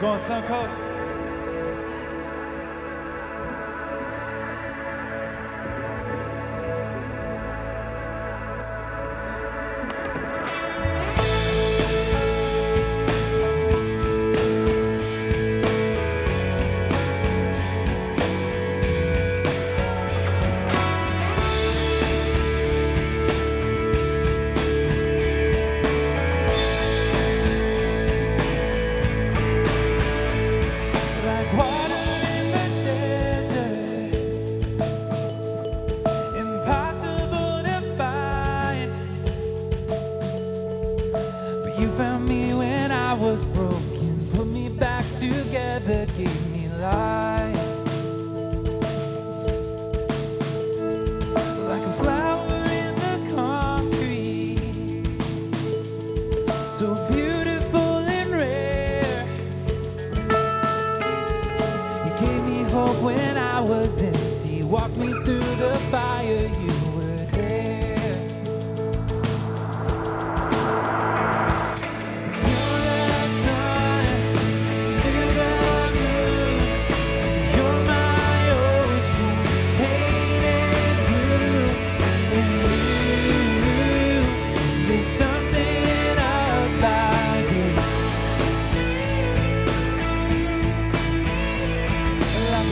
going Sun Coast. You found me when I was broken, put me back together, gave me life. Like a flower in the concrete, so beautiful and rare. You gave me hope when I was empty, walked me through the fire, you were there.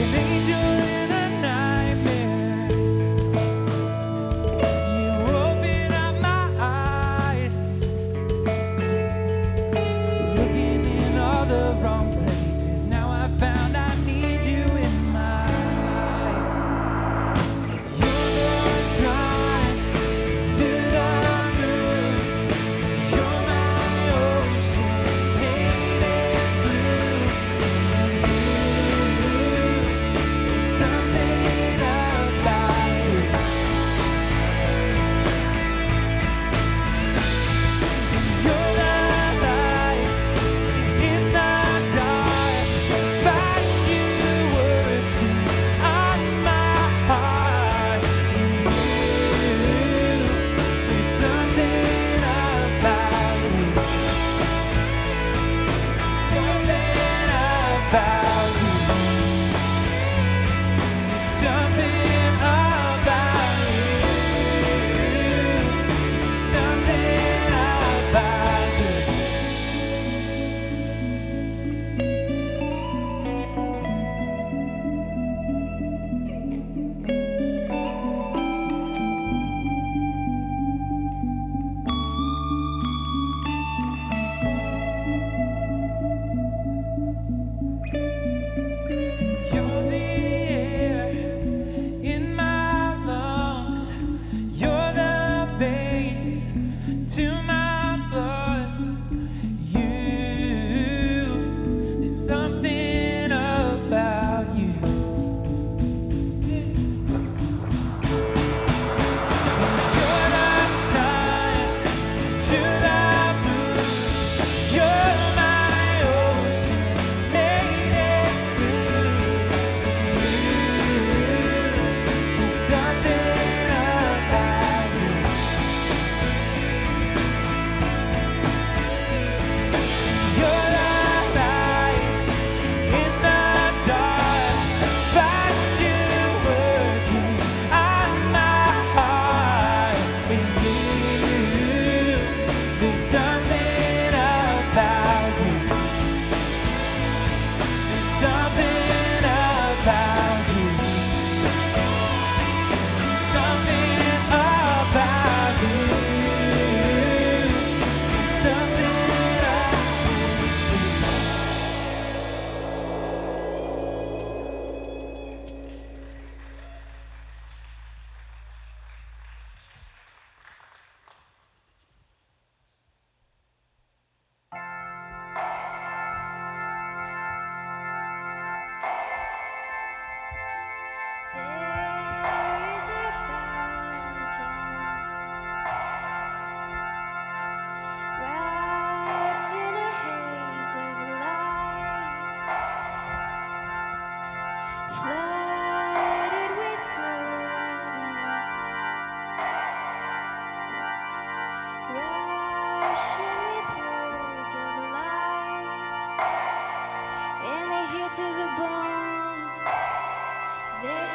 An angel in a nightmare.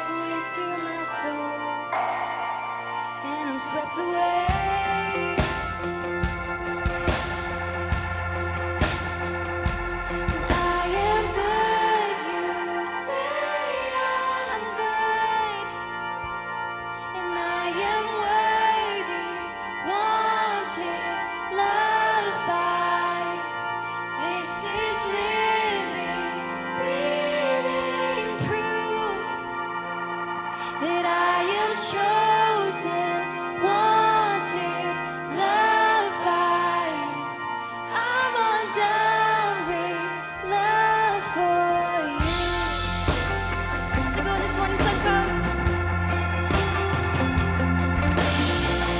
sweet to my soul, and I'm swept away. I am good, you say I'm good, and I am worthy, wanted, loved by. This is living, breathing proof that I am chosen, wanted, loved by. I'm undone with love for you. So go this morning, suncoast.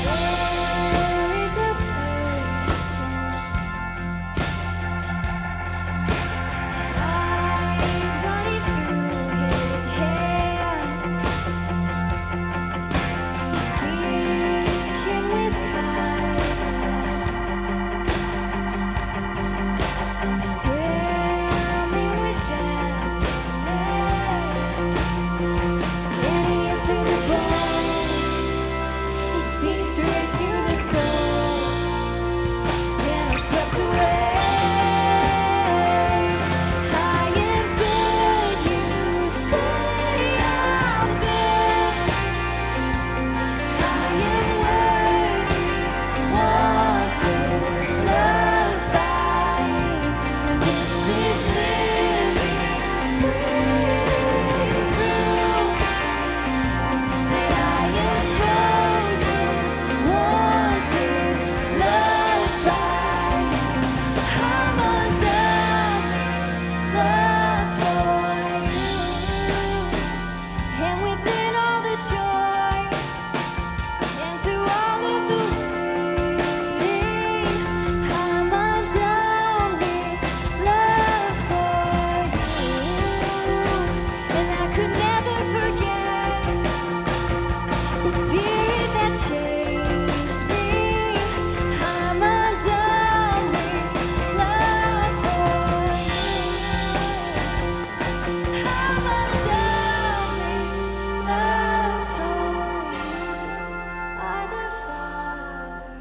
There is a person, slide running through his hands, speaking with kindness, brimming with gentleness. When he is to the bone, he speaks straight to the soul, and I'm swept away. I am good, you say I'm good. I am worthy, wanted, loved by. This is living, breathing proof that I am chosen, wanted, loved by. I'm undone with love for you. And within all the joy, and through all of the waiting, I'm undone with love for you. And I could never forget the spirit that changed me. I'm undone with love for you. I'm undone with love for you. Are the Father,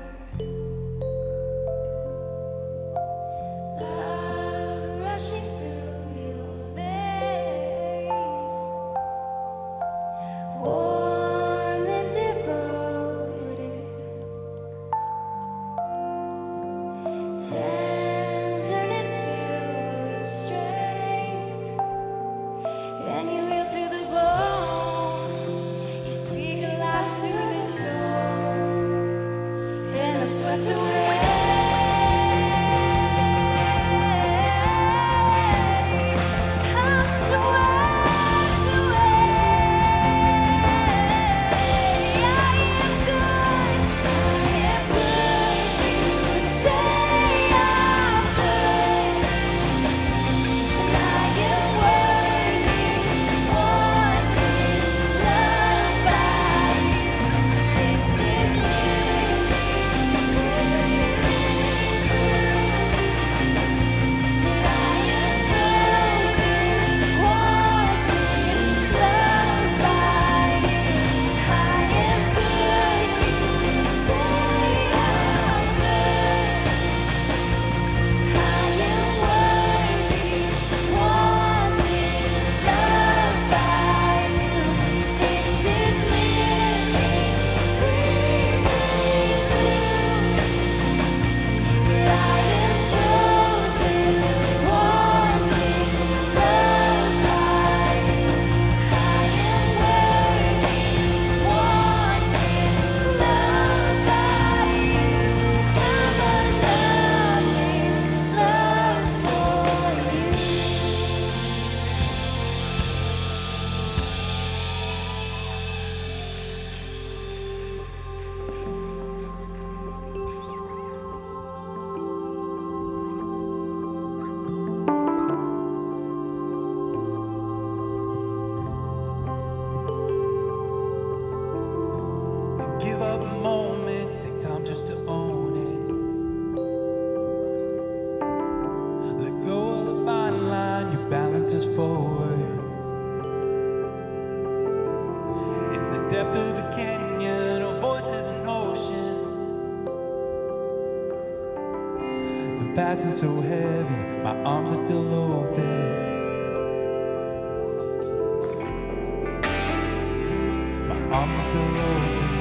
love rushing through your veins, warm and devoted, tenderness filled with strength, and you heal to the bone. You speak life to the soul, and I'm swept away. I'm swept away. I am good, you say I'm good, and I am worthy, wanted, loved by you. This is living, breathing proof that I am chosen, wanted, loved by you. I am good, you say I'm good. I am worthy, wanted, loved by you. This is living, breathing proof that I am chosen, wanted, loved by you. I am worthy, wanted, loved by you. I'm undone with love for you. And give up a moment, take time just to own it. Let go of the fine line, your balance is forward. depth of a canyon, or voices in ocean. The past is so heavy, my arms are still open. My arms are still open.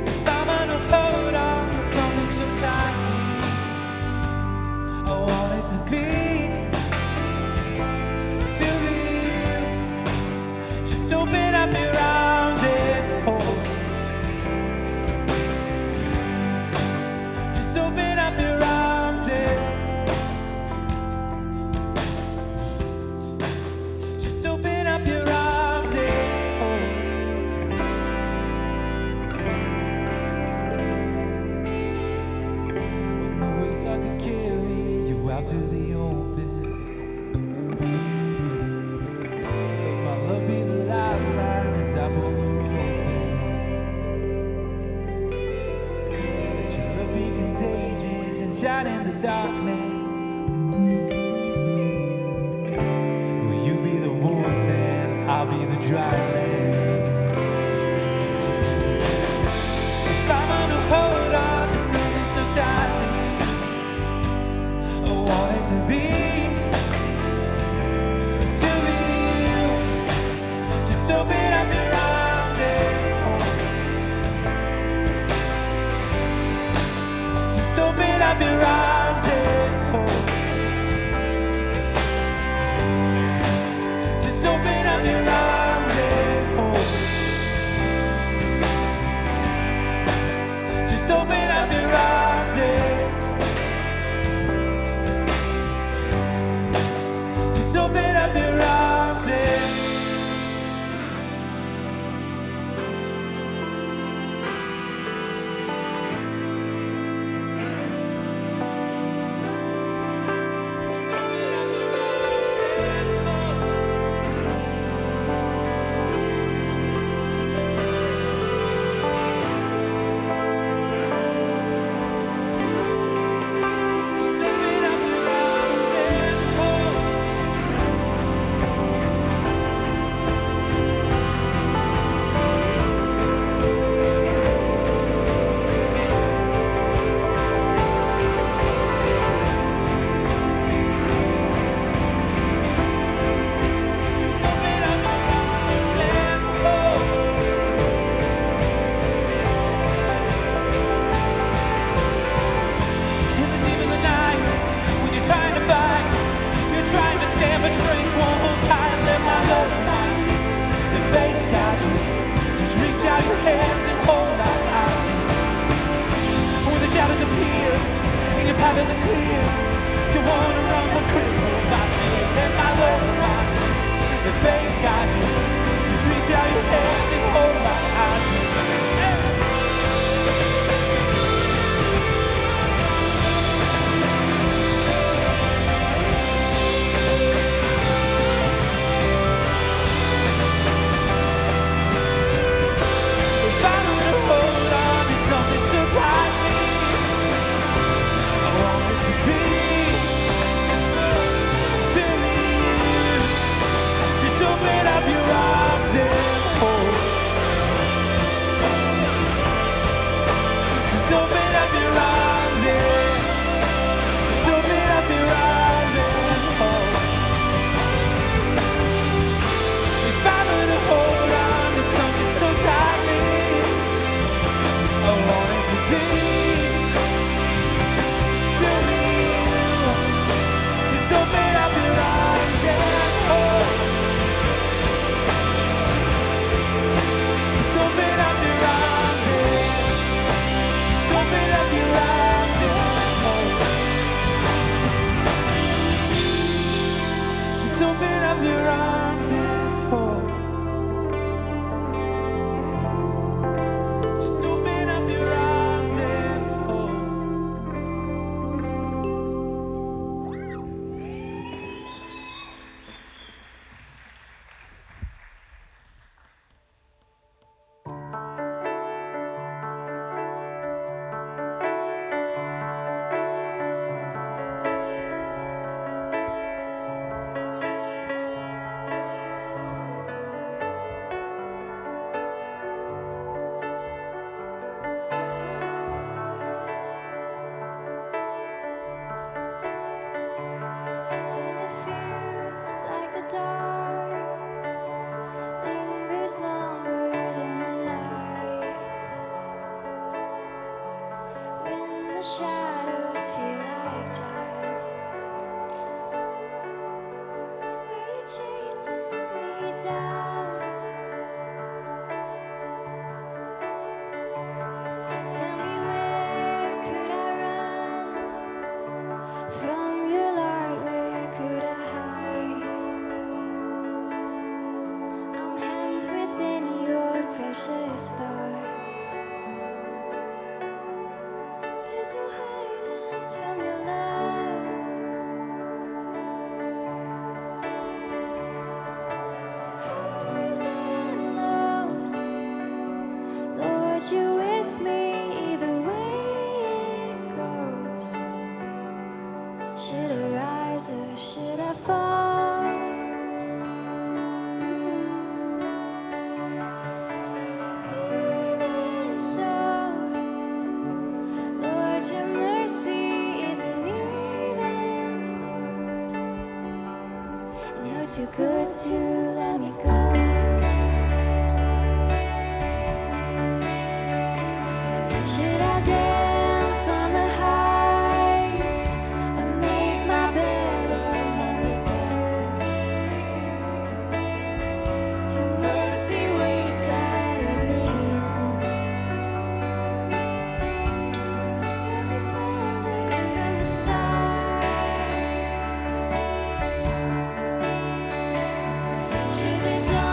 If I'm gonna hold on to something so tightly, I want it to be you. Just open up your arms and hold. Just open up your arms and just open up your arms and hold. When the waves start to carry you out to the open, let my love be the lifeline as I pull her open. Let your love be contagious and shine in the darkness. Will you be the voice and I'll be the dry lands? If I'm gonna hold on to something so tightly, I want it to be you. Just open up your arms and hold. Just open up your arms and hold. Just open up your arms and hold. Just open up your arms and just open up your arms and open up your arms and hold. From your light, where could I hide? I'm hemmed within your precious thoughts. There's no hiding from your love. Highs and lows, Lord, you're with me either way it goes. Should I rise or should I fall? Even so, Lord, your mercy is an even flow, and you're too good to let me go. Should I dance on the heights or make my bed among the depths? Your mercy waits at every end. Like you planned it from the start. Should the dawn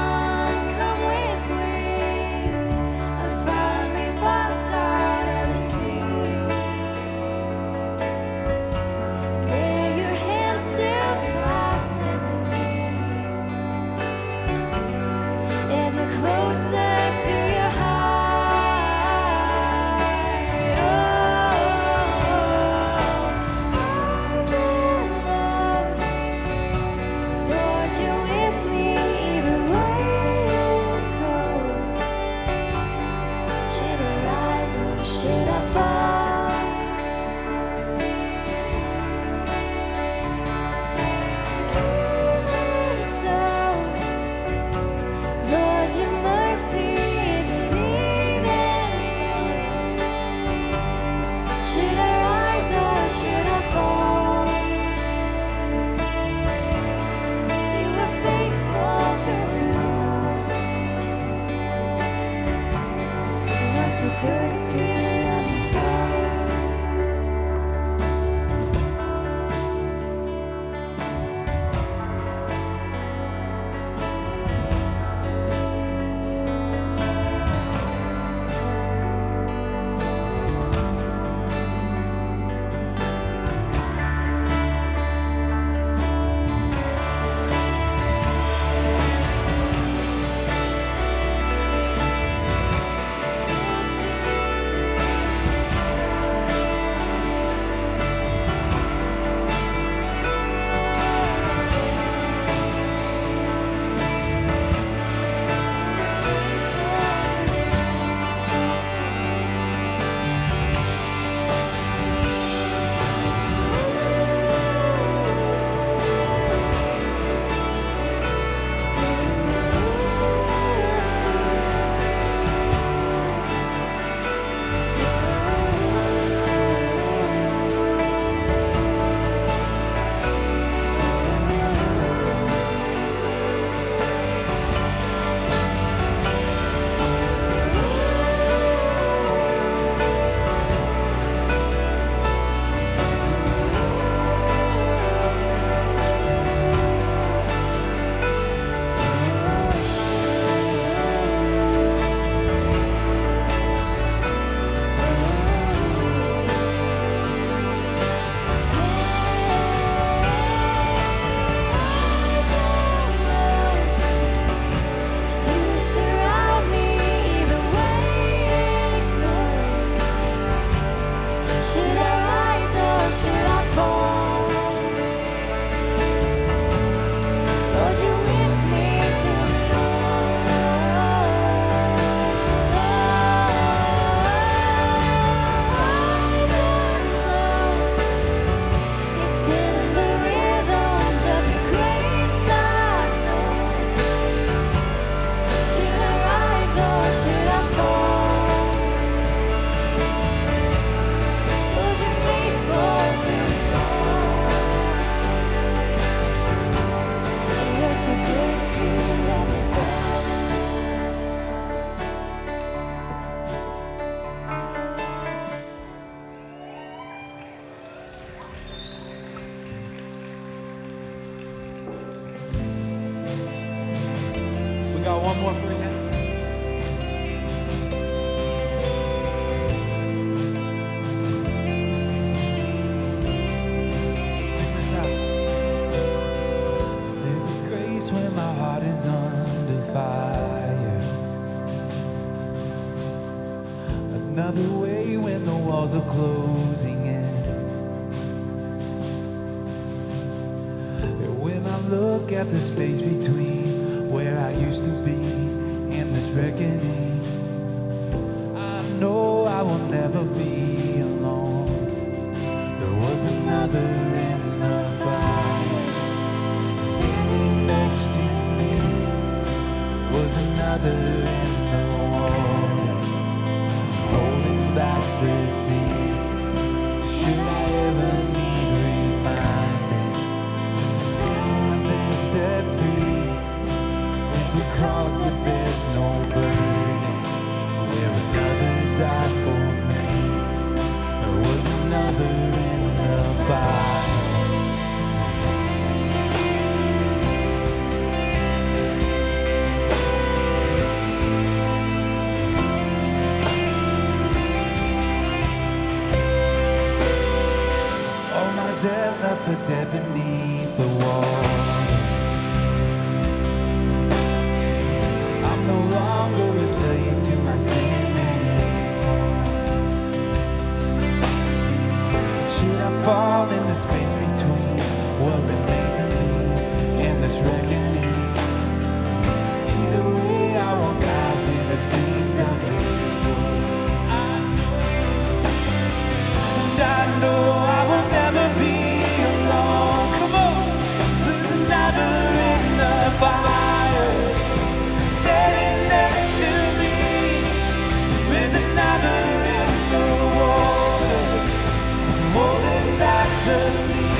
more for you. Sing this out. There's a grace when my heart is under fire. Another way when the walls are closing in. And when I look at the space between where I used to be and this reckoning, I know I will never be alone. There was another in the fire, standing next to me. Was another in the waters, holding back the sea. Should I ever need reminding, I've been set free. It's a cross that there's no burden, where another died for me. There was another in the fire. All my dead left for dead beneath the walls. I'm no longer a slave to my sin anymore. Should I fall in the space between what remains of me and this reckoning? Either way, I walk out in the things of this world. And I know I will never be alone. Come on, there's another in the fire, standing next to me. There's another in the waters, holding back the sea.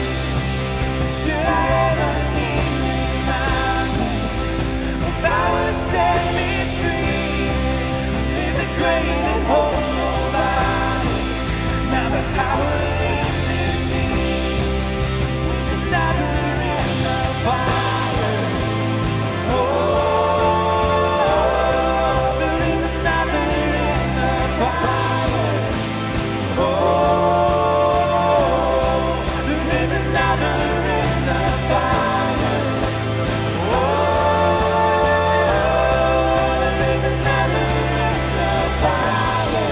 Should I ever need reminding, the power set me free. There's a grave that holds nobody. Now the power lives in me. There's another in the fire. Oh, there is another in the fire. Oh, there is another in the fire. Oh, there is another in the fire.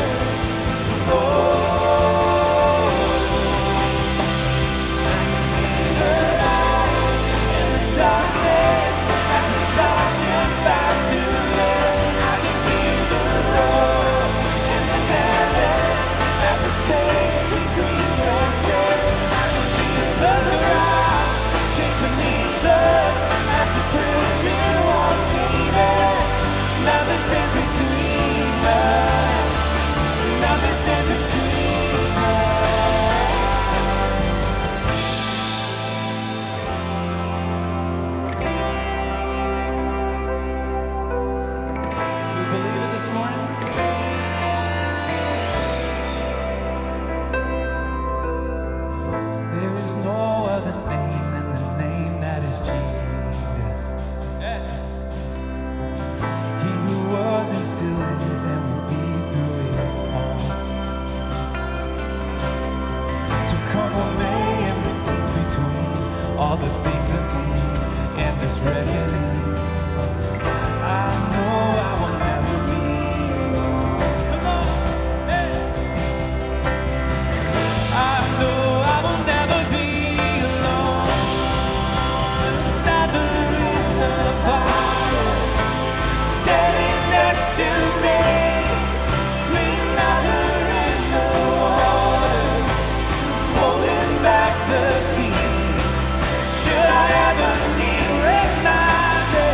Oh, I can see the light in the darkness as the darkness bows to earth. I can hear the roar in the heavens as the space between us there. I can feel the ground shake beneath us as the prison walls cave in. Nothing stands between us. Nothing stands between us. Do you believe it this morning? There is no other name than the name that is Jesus. He who was and still is and will be through it all. So come on, lay in the space between all the things I've seen and this reckoning. I know I will never be alone. Come on, hey. I know I will never be alone. Another in the fire, standing next to me. Another in the waters, holding back the seas. Should I ever need reminding?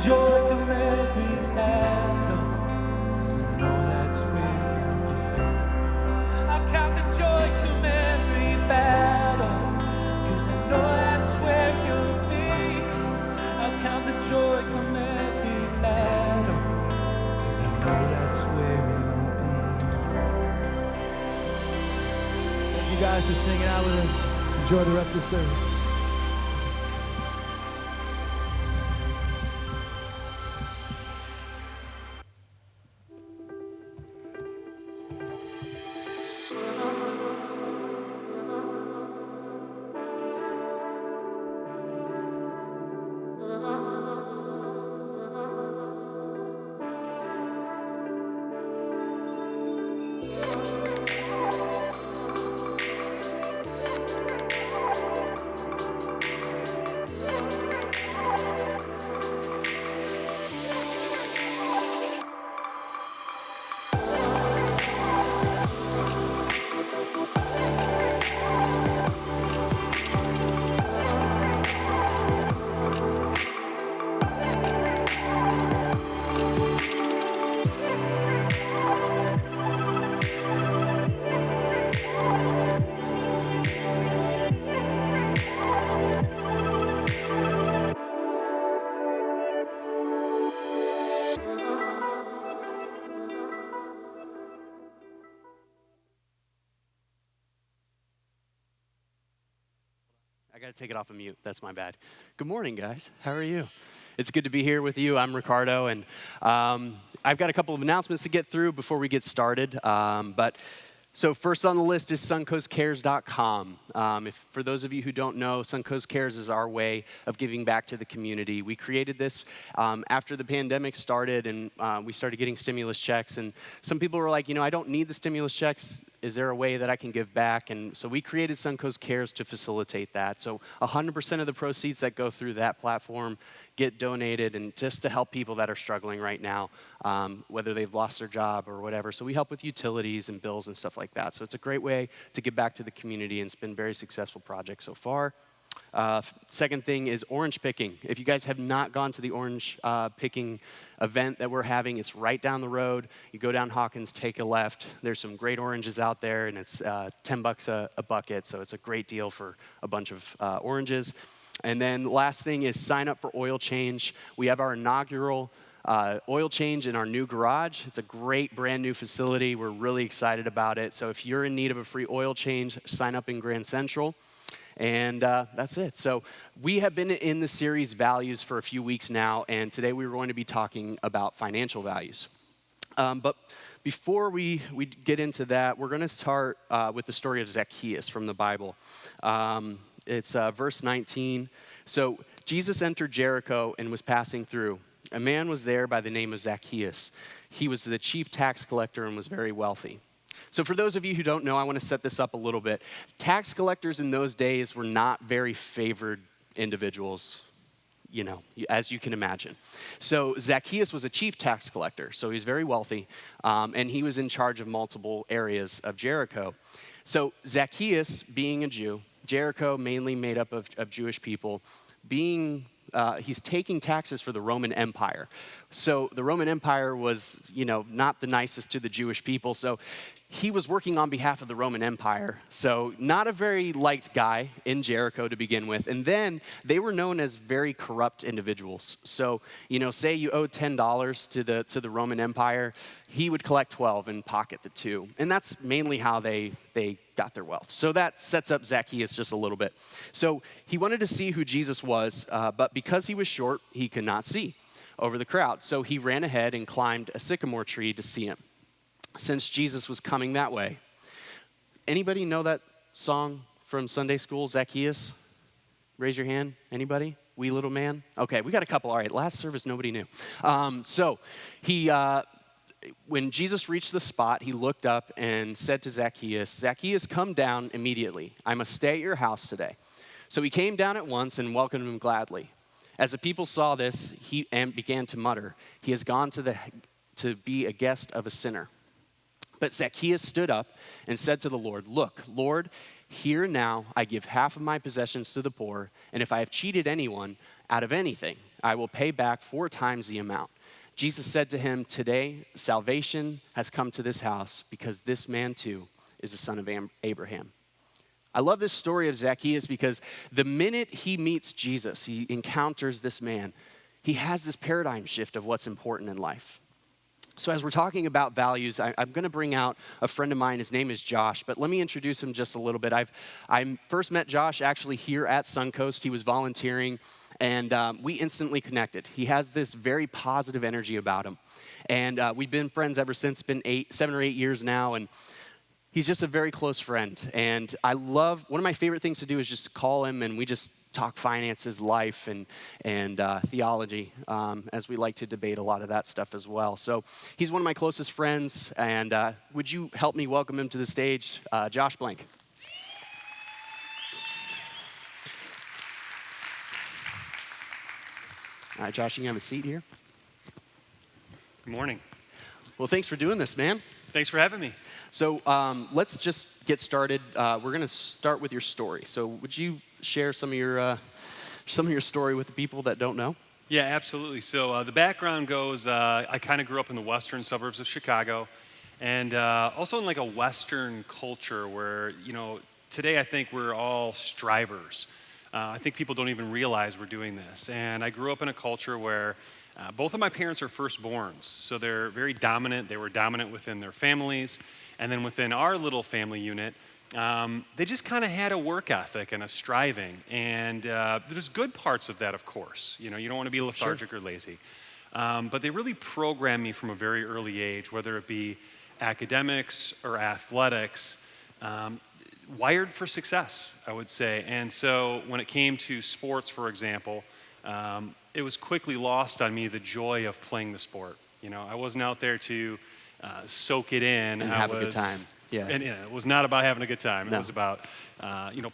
joy come every battle, 'cause I know that's where you'll be. I'll count the joy come every battle, 'cause I know that's where you'll be. I'll count the joy come every battle, 'cause I know that's where you'll be. Thank you guys for singing out with us. Enjoy the rest of the service. I got to take it off of mute. That's my bad. Good morning, guys. How are you? It's good to be here with you. I'm Ricardo, and I've got a couple of announcements to get through before we get started. So first on the list is suncoastcares.com. For those of you who don't know, Suncoast Cares is our way of giving back to the community. We created this after the pandemic started, and we started getting stimulus checks. And some people were like, I don't need the stimulus checks. Is there a way that I can give back? And so we created Suncoast Cares to facilitate that. So 100% of the proceeds that go through that platform get donated, and just to help people that are struggling right now, whether they've lost their job or whatever. So we help with utilities and bills and stuff like that. So it's a great way to give back to the community, and it's been a very successful project so far. Second thing is orange picking. If you guys have not gone to the orange picking event that we're having, it's right down the road. You go down Hawkins, take a left. There's some great oranges out there, and it's $10 a bucket, so it's a great deal for a bunch of oranges. And then the last thing is sign up for oil change. We have our inaugural oil change in our new garage. It's a great brand new facility. We're really excited about it. So if you're in need of a free oil change, sign up in Grand Central. And that's it. So we have been in the series Values for a few weeks now, and today we were going to be talking about financial values. But before we get into that, we're going to start with the story of Zacchaeus from the Bible. It's verse 19. So Jesus entered Jericho and was passing through. A man was there by the name of Zacchaeus. He was the chief tax collector and was very wealthy. So for those of you who don't know, I want to set this up a little bit. Tax collectors in those days were not very favored individuals, as you can imagine. So Zacchaeus was a chief tax collector, so he's very wealthy, and he was in charge of multiple areas of Jericho. So Zacchaeus, being a Jew, Jericho mainly made up of Jewish people, he's taking taxes for the Roman Empire. So the Roman Empire was, not the nicest to the Jewish people. So he was working on behalf of the Roman Empire. So not a very liked guy in Jericho to begin with. And then they were known as very corrupt individuals. So, say you owed $10 to the Roman Empire, he would collect 12 and pocket the 2. And that's mainly how they got their wealth. So that sets up Zacchaeus just a little bit. So he wanted to see who Jesus was, but because he was short, he could not see over the crowd. So he ran ahead and climbed a sycamore tree to see him, since Jesus was coming that way. Anybody know that song from Sunday school, Zacchaeus? Raise your hand. Anybody? Wee Little Man? Okay, we got a couple. All right, last service, nobody knew. So when Jesus reached the spot, he looked up and said to Zacchaeus, "Zacchaeus, come down immediately. I must stay at your house today." So he came down at once and welcomed him gladly. As the people saw this, he began to mutter, "He has gone to be a guest of a sinner." But Zacchaeus stood up and said to the Lord, "Look, Lord, here now I give half of my possessions to the poor, and if I have cheated anyone out of anything, I will pay back 4 times the amount. Jesus said to him, today salvation has come to this house because this man too is the son of Abraham. I love this story of Zacchaeus because the minute he meets Jesus, he encounters this man, he has this paradigm shift of what's important in life. So as we're talking about values, I'm going to bring out a friend of mine. His name is Josh, but let me introduce him just a little bit. I first met Josh actually here at Suncoast. He was volunteering, and we instantly connected. He has this very positive energy about him, and we've been friends ever since. It's been 7 or 8 years now, and he's just a very close friend. And one of my favorite things to do is just call him, and we just talk finances, life, and theology, as we like to debate a lot of that stuff as well. So he's one of my closest friends, and would you help me welcome him to the stage, Josh Blank. All right, Josh, you can have a seat here. Good morning. Well, thanks for doing this, man. Thanks for having me. So let's just get started. We're going to start with your story. So would you share some of your story with the people that don't know? Yeah, absolutely. So the background goes, I kind of grew up in the western suburbs of Chicago, and also in like a Western culture where, today I think we're all strivers. I think people don't even realize we're doing this. And I grew up in a culture where both of my parents are firstborns, so they're very dominant. They were dominant within their families, and then within our little family unit, they just kind of had a work ethic and a striving. And there's good parts of that, of course. You don't want to be lethargic or lazy. But they really programmed me from a very early age, whether it be academics or athletics, wired for success, I would say. And so when it came to sports, for example, it was quickly lost on me the joy of playing the sport. I wasn't out there to soak it in. And have a good time. Yeah. And it was not about having a good time. No. It was about,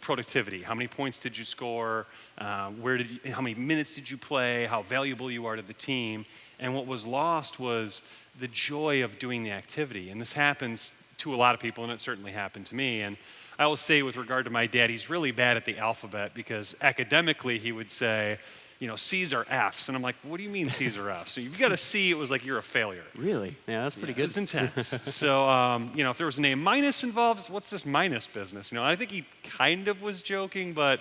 productivity. How many points did you score? How many minutes did you play? How valuable you are to the team? And what was lost was the joy of doing the activity. And this happens to a lot of people, and it certainly happened to me. And I will say with regard to my dad, he's really bad at the alphabet because academically he would say, C's are F's. And I'm like, what do you mean C's are F's? So if you got a C, it was like you're a failure. Really? Yeah, that's pretty good. It's intense. So, if there was a name minus involved, what's this minus business? I think he kind of was joking, but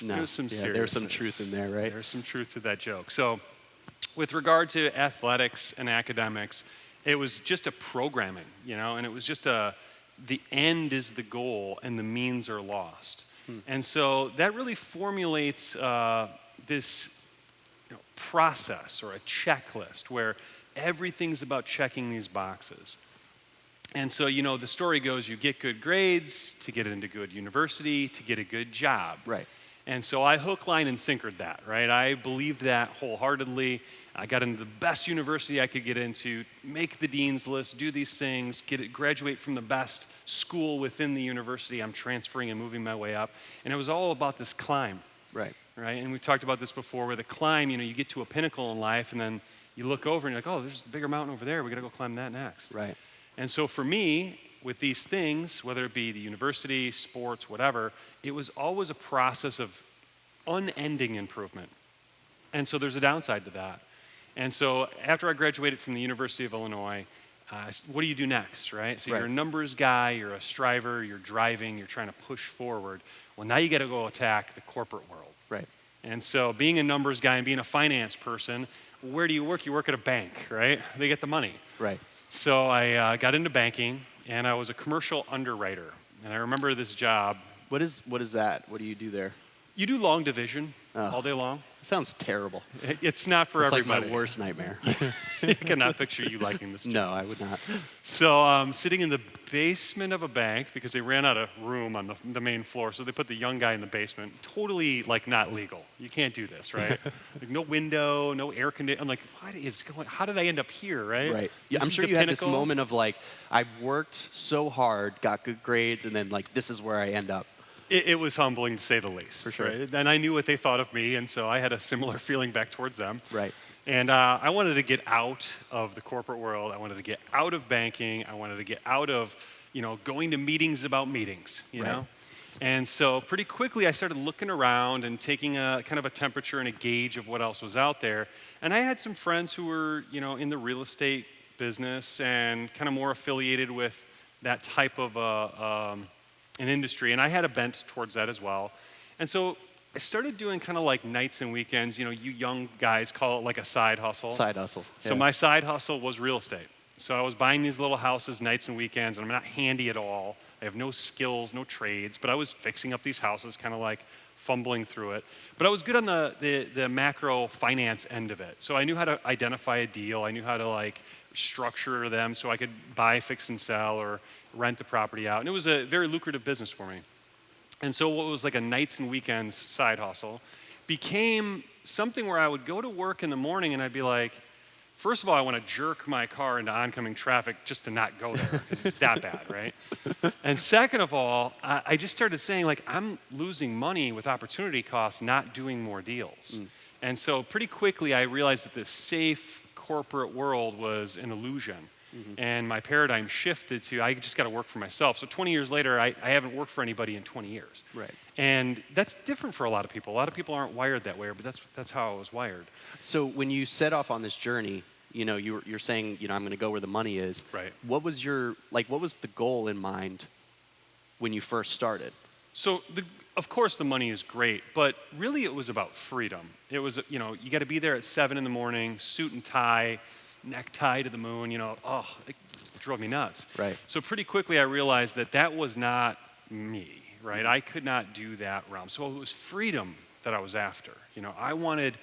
there was some seriousness. There's some truth in there, right? There's some truth to that joke. So with regard to athletics and academics, it was just a programming, and it was just the end is the goal and the means are lost. And so that really formulates this process or a checklist where everything's about checking these boxes. And so, the story goes, you get good grades to get into good university, to get a good job. Right. And so I hook, line, and sinkered that, right? I believed that wholeheartedly. I got into the best university I could get into, make the dean's list, do these things, graduate from the best school within the university. I'm transferring and moving my way up. And it was all about this climb. Right. Right? And we talked about this before, where the climb, you get to a pinnacle in life, and then you look over and you're like, oh, there's a bigger mountain over there. We got to go climb that next. Right. And so for me, with these things, whether it be the university, sports, whatever, it was always a process of unending improvement. And so there's a downside to that. And so after I graduated from the University of Illinois, what do you do next, right? So you're a numbers guy, you're a striver, you're driving, you're trying to push forward. Well, now you got to go attack the corporate world. Right. And so being a numbers guy and being a finance person, where do you work? You work at a bank, right? They get the money. Right. So I got into banking, and I was a commercial underwriter. And I remember this job. What is that? What do you do there? You do long division all day long. Sounds terrible. It's not for everybody. It's like my worst nightmare. I cannot picture you liking this job. No, I would not. So sitting in the basement of a bank because they ran out of room on the main floor, so they put the young guy in the basement. Totally not legal. You can't do this, right? No window, no air conditioning. I'm like, what is going? How did I end up here, right? Right. Yeah, I'm sure you had this moment of I've worked so hard, got good grades, and then this is where I end up. It was humbling to say the least. For sure. Right? And I knew what they thought of me, and so I had a similar feeling back towards them. Right. And I wanted to get out of the corporate world. I wanted to get out of banking. I wanted to get out of, going to meetings about meetings, you know? And so pretty quickly I started looking around and taking a kind of a temperature and a gauge of what else was out there. And I had some friends who were, in the real estate business and kind of more affiliated with that type of an industry. And I had a bent towards that as well. And so I started doing kind of like nights and weekends. You young guys call it like a side hustle. Side hustle. So my side hustle was real estate. So I was buying these little houses nights and weekends, and I'm not handy at all. I have no skills, no trades, but I was fixing up these houses, kind of like fumbling through it. But I was good on the macro finance end of it. So I knew how to identify a deal. I knew how to like structure them so I could buy, fix, and sell or rent the property out. And it was a very lucrative business for me. And so what was like a nights and weekends side hustle became something where I would go to work in the morning and I'd be like, first of all, I want to jerk my car into oncoming traffic just to not go there, because it's that bad, right? And second of all, I just started saying, like, I'm losing money with opportunity costs not doing more deals. And so pretty quickly, I realized that this safe corporate world was an illusion. And my paradigm shifted to, I just got to work for myself. So 20 years later, I haven't worked for anybody in 20 years. Right. And that's different for a lot of people. A lot of people aren't wired that way, but that's how I was wired. So when you set off on this journey, you're saying, I'm going to go where the money is. Right. What was the goal in mind when you first started? So of course the money is great, but really it was about freedom. It was, you got to be there at 7 in the morning, suit and tie, necktie to the moon, it drove me nuts. Right. So pretty quickly I realized that was not me, right? I could not do that realm. So it was freedom that I was after. I wanted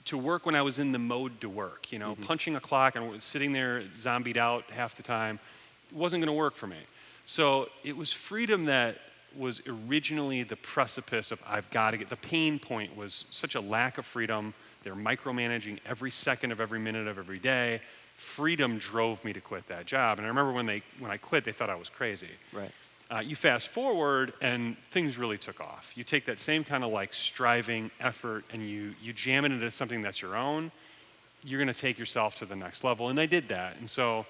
to work when I was in the mode to work, punching a clock and sitting there zombied out half the time wasn't going to work for me. So it was freedom that was originally the precipice of I've got to get, the pain point was such a lack of freedom. They're micromanaging every second of every minute of every day. Freedom drove me to quit that job. And I remember when I quit, they thought I was crazy. Right. You fast forward and things really took off. You take that same kind of like striving effort and you jam it into something that's your own, you're going to take yourself to the next level. And I did that. And so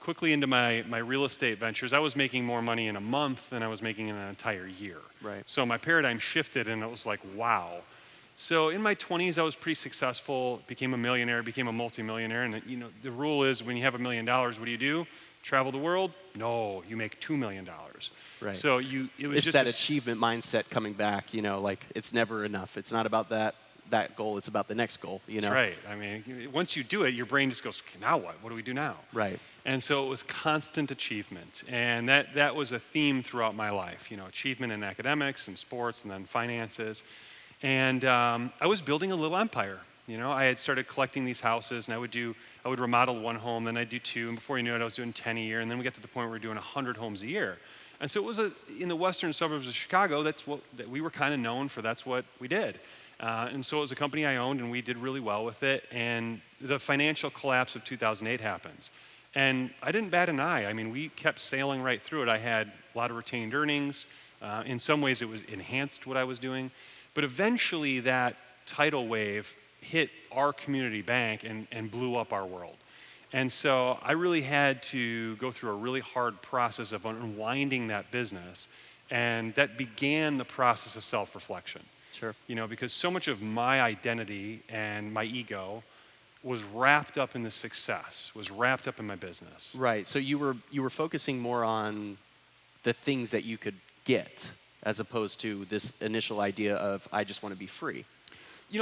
quickly into my real estate ventures, I was making more money in a month than I was making in an entire year. Right. So my paradigm shifted and it was like, wow. So in my 20s, I was pretty successful, became a millionaire, became a multimillionaire. And the rule is when you have $1 million, what do? Travel the world? No, you make $2 million. Right. So it was it's just that achievement mindset coming back, like it's never enough. It's not about that goal, it's about the next goal, That's right. I mean, once you do it, your brain just goes, okay, now what? What do we do now? Right. And so it was constant achievement. And that was a theme throughout my life, achievement in academics and sports and then finances. And I was building a little empire. I had started collecting these houses, and I would remodel one home, then I'd do 2, and before you knew it, I was doing 10 a year, and then we got to the point where we were doing 100 homes a year. And so it was in the western suburbs of Chicago, that we were kind of known for, that's what we did. And so it was a company I owned, and we did really well with it, and the financial collapse of 2008 happens. And I didn't bat an eye. I mean, we kept sailing right through it. I had a lot of retained earnings. In some ways, it was enhanced what I was doing. But eventually, that tidal wave hit our community bank and blew up our world. And so I really had to go through a really hard process of unwinding that business. And that began the process of self-reflection. Sure. Because so much of my identity and my ego was wrapped up in the success, was wrapped up in my business. Right. So you were focusing more on the things that you could get as opposed to this initial idea of I just want to be free.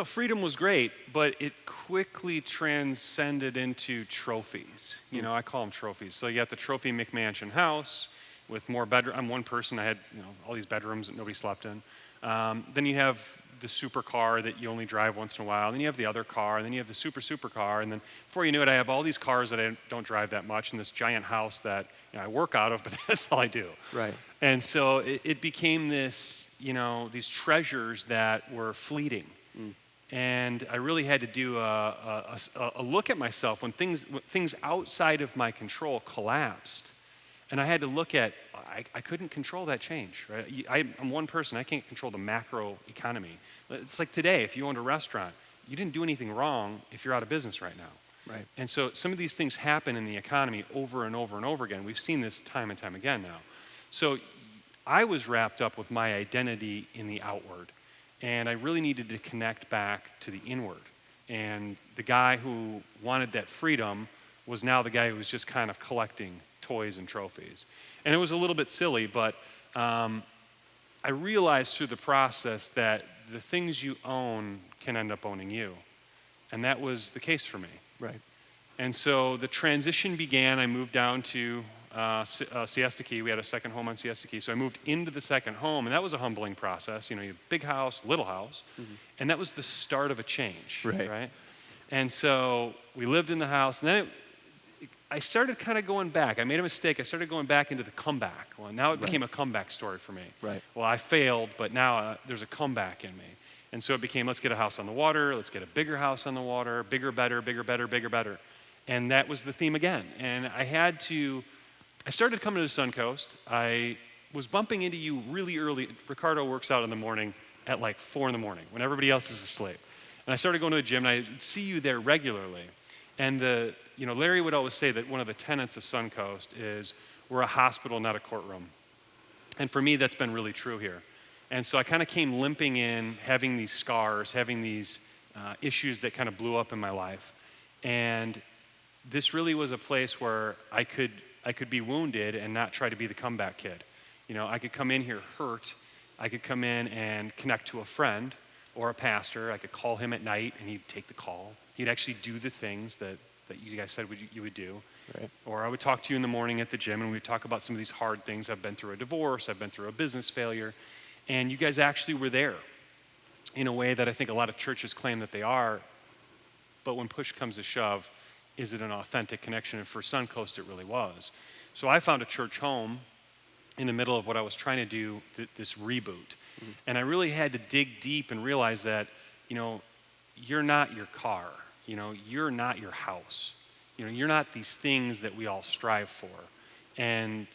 Freedom was great, but it quickly transcended into trophies. I call them trophies. So you got the trophy McMansion house with more bedrooms. I'm one person. I had all these bedrooms that nobody slept in. Then you have the super car that you only drive once in a while. Then you have the other car. And then you have the super car. And then before you knew it, I have all these cars that I don't drive that much and this giant house that I work out of, but that's all I do. Right. And so it became this, these treasures that were fleeting. And I really had to do a look at myself when things outside of my control collapsed. And I had to look at, I couldn't control that change, right? I'm one person, I can't control the macro economy. It's like today, if you owned a restaurant, you didn't do anything wrong if you're out of business right now. Right. And so some of these things happen in the economy over and over and over again. We've seen this time and time again now. So I was wrapped up with my identity in the outward, and I really needed to connect back to the inward. And the guy who wanted that freedom was now the guy who was just kind of collecting toys and trophies. And it was a little bit silly, but I realized through the process that the things you own can end up owning you. And that was the case for me. Right. And so the transition began. I moved down to Siesta Key. We had a second home on Siesta Key. So I moved into the second home, and that was a humbling process. You know, you have big house, little house. And that was the start of a change, right? And so we lived in the house, and then I started kind of going back. I made a mistake. I started going back into the comeback. Well, now it became a comeback story for me. Right. Well, I failed, but now there's a comeback in me. And so it became, let's get a house on the water. Let's get a bigger house on the water. Bigger, better, bigger, better, bigger, better. And that was the theme again. And I started coming to the Suncoast. I was bumping into you really early. Ricardo works out in the morning at like 4 in the morning when everybody else is asleep. And I started going to the gym, and I'd see you there regularly. And Larry would always say that one of the tenets of Suncoast is we're a hospital, not a courtroom. And for me, that's been really true here. And so I kind of came limping in, having these scars, having these issues that kind of blew up in my life. And this really was a place where I could be wounded and not try to be the comeback kid. You know, I could come in here hurt. I could come in and connect to a friend or a pastor. I could call him at night, and he'd take the call. He'd actually do the things that you guys said you would do. Right. Or I would talk to you in the morning at the gym, and we'd talk about some of these hard things. I've been through a divorce. I've been through a business failure. And you guys actually were there in a way that I think a lot of churches claim that they are. But when push comes to shove, is it an authentic connection? And for Suncoast, it really was. So I found a church home in the middle of what I was trying to do, this reboot. And I really had to dig deep and realize that, you're not your car. You're not your house. You're not these things that we all strive for. And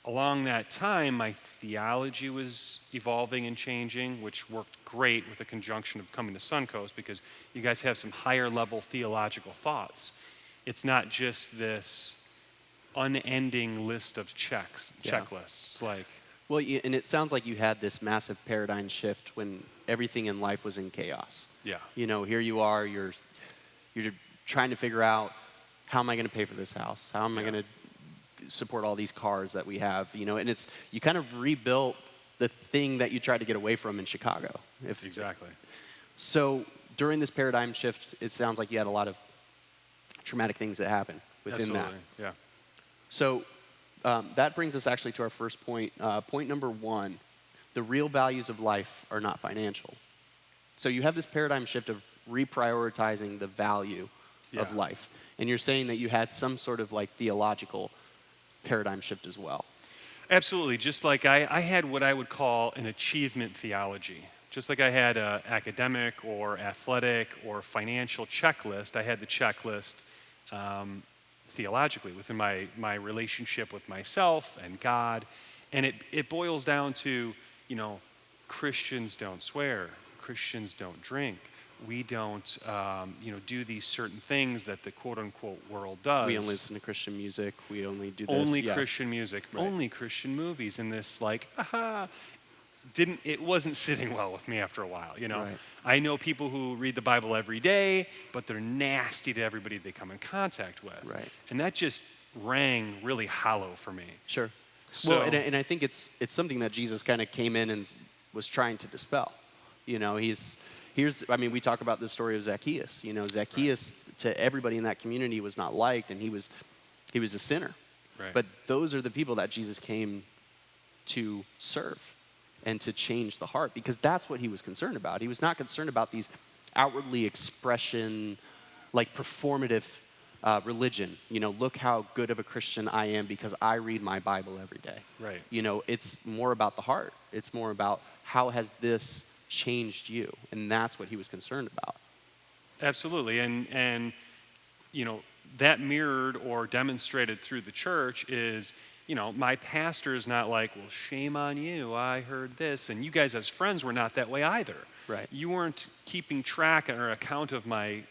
along that time, my theology was evolving and changing, which worked great with the conjunction of coming to Suncoast because you guys have some higher level theological thoughts. It's not just this unending list of checklists. Well, and it sounds like you had this massive paradigm shift when everything in life was in chaos. Yeah. Here you are, you're trying to figure out, how am I going to pay for this house? How am I going to support all these cars that we have? And you kind of rebuilt the thing that you tried to get away from in Chicago. Exactly. So during this paradigm shift, it sounds like you had a lot of traumatic things that happened within that. Yeah. So that brings us actually to our first point. Point number 1, the real values of life are not financial. So you have this paradigm shift of reprioritizing the value of life. And you're saying that you had some sort of theological paradigm shift as well. Absolutely. Just like I had what I would call an achievement theology. Just like I had an academic or athletic or financial checklist, I had the checklist theologically within my relationship with myself and God. And it boils down to, Christians don't swear. Christians don't drink. We don't, do these certain things that the quote-unquote world does. We only listen to Christian music. We only do this. Only Christian music. Right. Only Christian movies. And this, it wasn't sitting well with me after a while, Right. I know people who read the Bible every day, but they're nasty to everybody they come in contact with. Right. And that just rang really hollow for me. Sure. So, well, and I think it's something that Jesus kind of came in and was trying to dispel. We talk about the story of Zacchaeus. Zacchaeus to everybody in that community was not liked, and he was a sinner. Right. But those are the people that Jesus came to serve and to change the heart, because that's what he was concerned about. He was not concerned about these outwardly expression, performative religion. Look how good of a Christian I am because I read my Bible every day. Right. It's more about the heart. It's more about how has this changed you, and that's what he was concerned about. Absolutely, and that mirrored or demonstrated through the church is, my pastor is not like, well, shame on you, I heard this. And you guys as friends were not that way either. Right. You weren't keeping track or account of my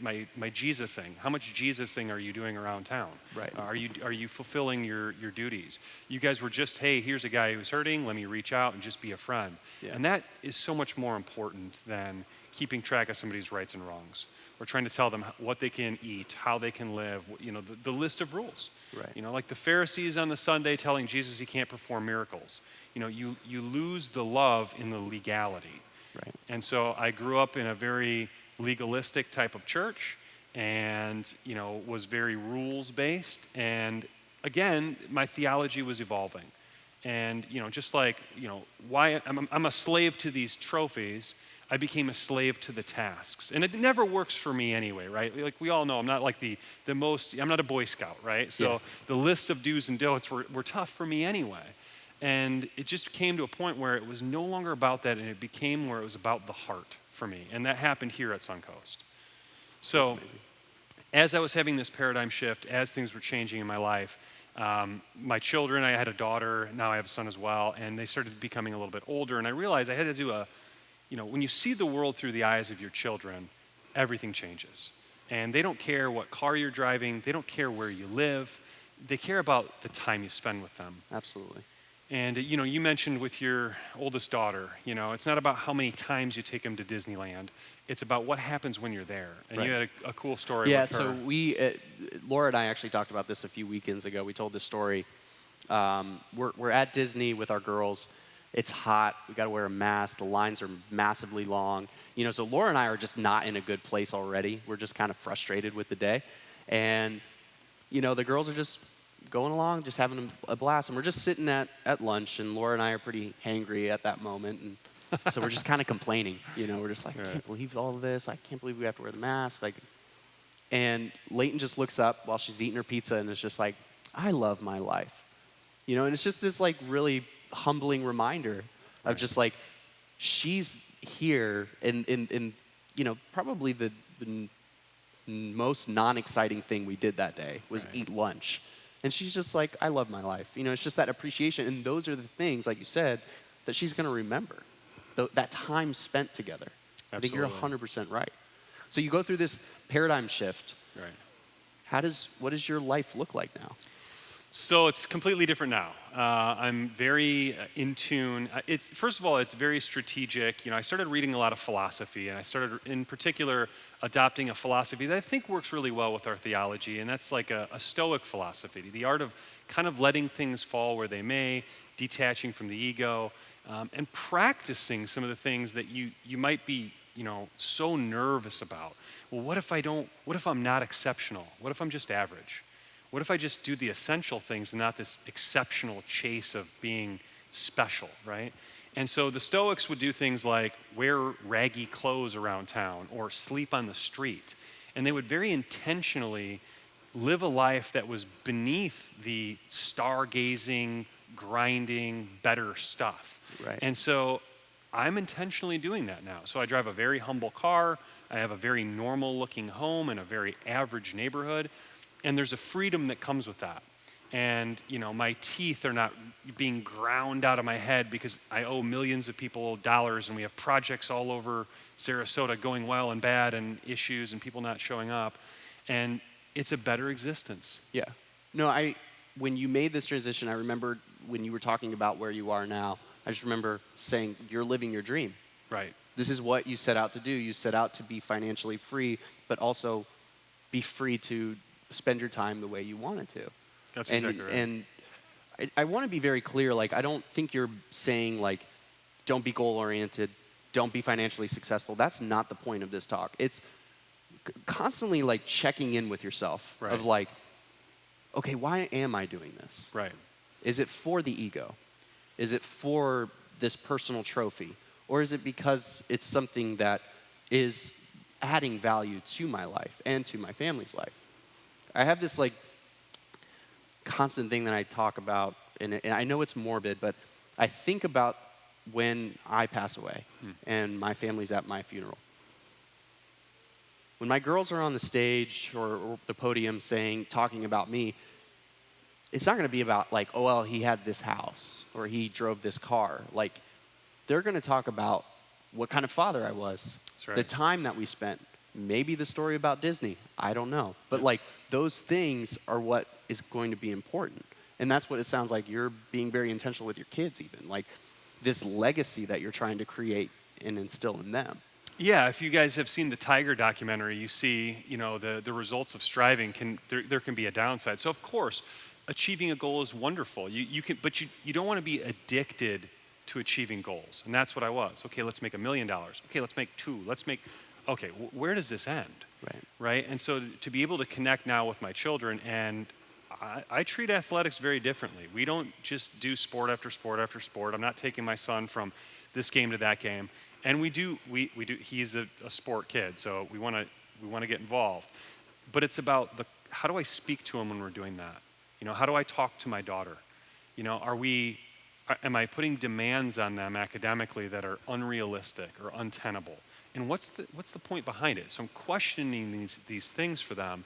Jesusing. How much Jesusing are you doing around town? Right. Are you fulfilling your duties? You guys were just, hey, here's a guy who's hurting, let me reach out and just be a friend. Yeah. And that is so much more important than keeping track of somebody's rights and wrongs. We're trying to tell them what they can eat, how they can live, the list of rules. Right. Like the Pharisees on the Sunday telling Jesus he can't perform miracles. You lose the love in the legality. Right. And so I grew up in a very legalistic type of church and, was very rules-based. And again, my theology was evolving. And, just like, why I'm a slave to these trophies, I became a slave to the tasks. And it never works for me anyway, right? Like we all know, I'm not like the most, I'm not a Boy Scout, right? So Yeah. the lists of do's and don'ts were tough for me anyway. And it just came to a point where it was no longer about that, and it became where it was about the heart for me. And that happened here at Suncoast. So That's amazing. as I was having this paradigm shift, as things were changing in my life, my children, I had a daughter, now I have a son as well, and they started becoming a little bit older, and I realized I had to do when you see the world through the eyes of your children, everything changes. And they don't care what car you're driving, they don't care where you live, they care about the time you spend with them. Absolutely. And you mentioned with your oldest daughter, it's not about how many times you take them to Disneyland, it's about what happens when you're there. And you had a cool story with her. So Laura and I actually talked about this a few weekends ago. We told this story. We're at Disney with our girls. It's hot. We got to wear a mask. The lines are massively long. So Laura and I are just not in a good place already. We're just kind of frustrated with the day. And, the girls are just going along, just having a blast. And we're just sitting at lunch, and Laura and I are pretty hangry at that moment. And so we're just kind of complaining. We're just like, I can't believe all of this. I can't believe we have to wear the mask. And Leighton just looks up while she's eating her pizza and is just like, I love my life. And it's just this really humbling reminder of just like, she's here in probably the most non-exciting thing we did that day was eat lunch. And she's just like, I love my life. It's just that appreciation. And those are the things, like you said, that she's going to remember. That time spent together. Absolutely. I think you're 100% right. So you go through this paradigm shift. Right. What does your life look like now? So it's completely different now. I'm very in tune. First of all, it's very strategic. I started reading a lot of philosophy, and I started, in particular, adopting a philosophy that I think works really well with our theology, and that's like a Stoic philosophy, the art of kind of letting things fall where they may, detaching from the ego, and practicing some of the things that you might be, so nervous about. Well, what if I'm not exceptional? What if I'm just average? What if I just do the essential things and not this exceptional chase of being special, right? And so the Stoics would do things like wear raggy clothes around town or sleep on the street. And they would very intentionally live a life that was beneath the stargazing, grinding, better stuff. Right. And so I'm intentionally doing that now. So I drive a very humble car. I have a very normal looking home in a very average neighborhood. And there's a freedom that comes with that. And, my teeth are not being ground out of my head because I owe millions of people dollars and we have projects all over Sarasota going well and bad and issues and people not showing up. And it's a better existence. Yeah. No, when you made this transition, I remember when you were talking about where you are now, I just remember saying, you're living your dream. Right. This is what you set out to do. You set out to be financially free, but also be free to spend your time the way you wanted to. That's exactly right. And I want to be very clear, I don't think you're saying, don't be goal-oriented, don't be financially successful. That's not the point of this talk. It's constantly, checking in with yourself of, okay, why am I doing this? Right. Is it for the ego? Is it for this personal trophy? Or is it because it's something that is adding value to my life and to my family's life? I have this constant thing that I talk about, and I know it's morbid, but I think about when I pass away and my family's at my funeral. When my girls are on the stage or the podium talking about me, it's not going to be about like, oh, well, he had this house or he drove this car. Like, they're going to talk about what kind of father I was, That's right. the time that we spent, maybe the story about Disney. I don't know. But like, those things are what is going to be important. And that's what it sounds like you're being very intentional with your kids even. Like, this legacy that you're trying to create and instill in them. Yeah, if you guys have seen the Tiger documentary, you see, the results of striving there can be a downside. So of course, achieving a goal is wonderful. But you don't want to be addicted to achieving goals, and that's what I was. Okay, let's make $1 million. Okay, let's make 2. Okay, where does this end? Right. And so to be able to connect now with my children, and I treat athletics very differently. We don't just do sport after sport after sport. I'm not taking my son from this game to that game. And we do. He's a sport kid, so we want to get involved. But it's about how do I speak to him when we're doing that? How do I talk to my daughter? Am I putting demands on them academically that are unrealistic or untenable? And what's the point behind it? So I'm questioning these things for them,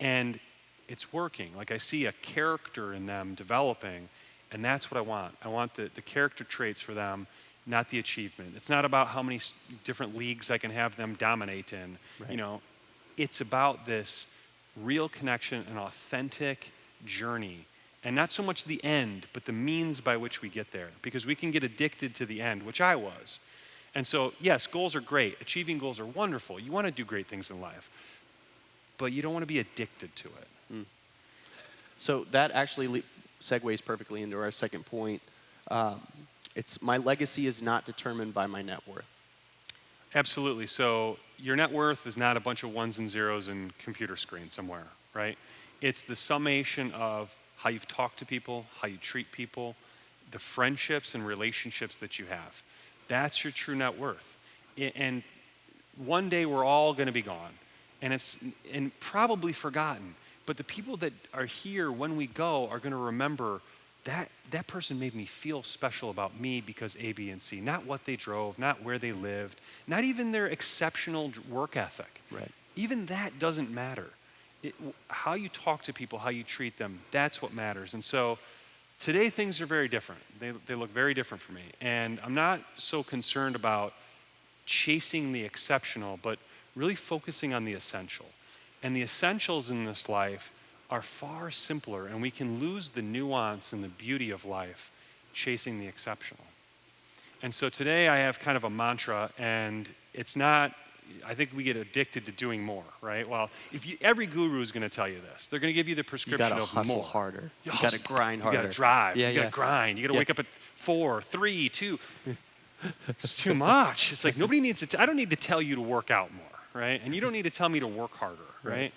and it's working. Like, I see a character in them developing, and that's what I want. I want the character traits for them, not the achievement. It's not about how many different leagues I can have them dominate in. Right. It's about this real connection, an authentic journey. And not so much the end, but the means by which we get there. Because we can get addicted to the end, which I was. And so, yes, goals are great. Achieving goals are wonderful. You want to do great things in life. But you don't want to be addicted to it. So that actually segues perfectly into our second point. It's my legacy is not determined by my net worth. Absolutely. So your net worth is not a bunch of ones and zeros in computer screen somewhere, right? It's the summation of how you've talked to people, how you treat people, the friendships and relationships that you have. That's your true net worth. And one day we're all going to be gone, and probably forgotten. But the people that are here when we go are going to remember that person made me feel special about me because A, B, and C. Not what they drove, not where they lived, not even their exceptional work ethic. Right. Even that doesn't matter. How you talk to people, how you treat them, that's what matters. And so today things are very different. They look very different for me. And I'm not so concerned about chasing the exceptional, but really focusing on the essential. And the essentials in this life are far simpler, and we can lose the nuance and the beauty of life chasing the exceptional. And so today I have kind of a mantra, and it's not, I think we get addicted to doing more, right? Well, every guru is going to tell you this. They're going to give you the prescription You of gotta hustle more. harder. You gotta grind You harder. gotta drive. Yeah, you gotta grind. You gotta wake up at 4, 3, 2. It's too much. It's like nobody needs to. I don't need to tell you to work out more, right? And you don't need to tell me to work harder, right?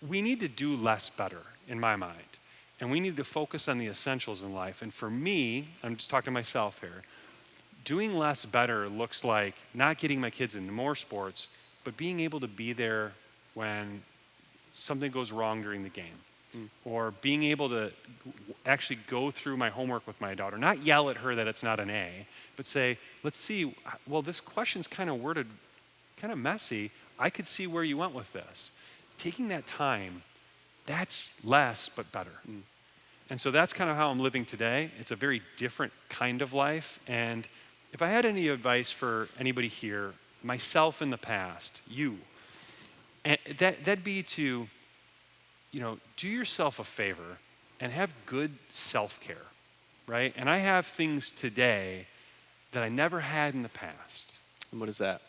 We need to do less better, in my mind. And we need to focus on the essentials in life. And for me, I'm just talking to myself here, doing less better looks like not getting my kids into more sports, but being able to be there when something goes wrong during the game. Or being able to actually go through my homework with my daughter, not yell at her that it's not an A, but say, let's see, well, this question's kind of worded kind of messy. I could see where you went with this. Taking that time, that's less but better. And so that's kind of how I'm living today. It's a very different kind of life. And if I had any advice for anybody here, myself in the past, you, and that'd be to, do yourself a favor and have good self-care, right? And I have things today that I never had in the past. And what is that?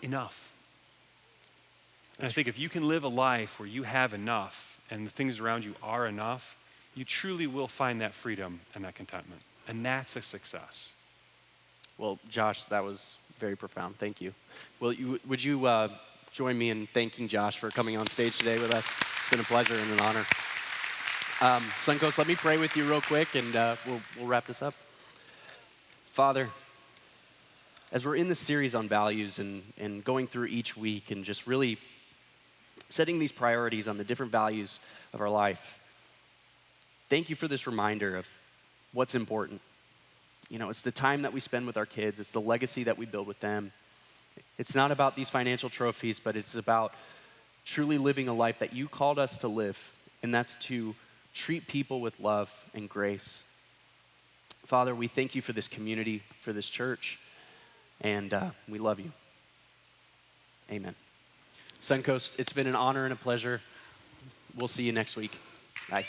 Enough. And I think if you can live a life where you have enough and the things around you are enough, you truly will find that freedom and that contentment. And that's a success. Well, Josh, that was very profound. Thank you. Well, would you join me in thanking Josh for coming on stage today with us? It's been a pleasure and an honor. Suncoast, let me pray with you real quick, and we'll wrap this up. Father, as we're in this series on values and going through each week and just really setting these priorities on the different values of our life, thank you for this reminder of what's important. It's the time that we spend with our kids. It's the legacy that we build with them. It's not about these financial trophies, but it's about truly living a life that you called us to live, and that's to treat people with love and grace. Father, we thank you for this community, for this church, and we love you. Amen. Suncoast, it's been an honor and a pleasure. We'll see you next week. Bye.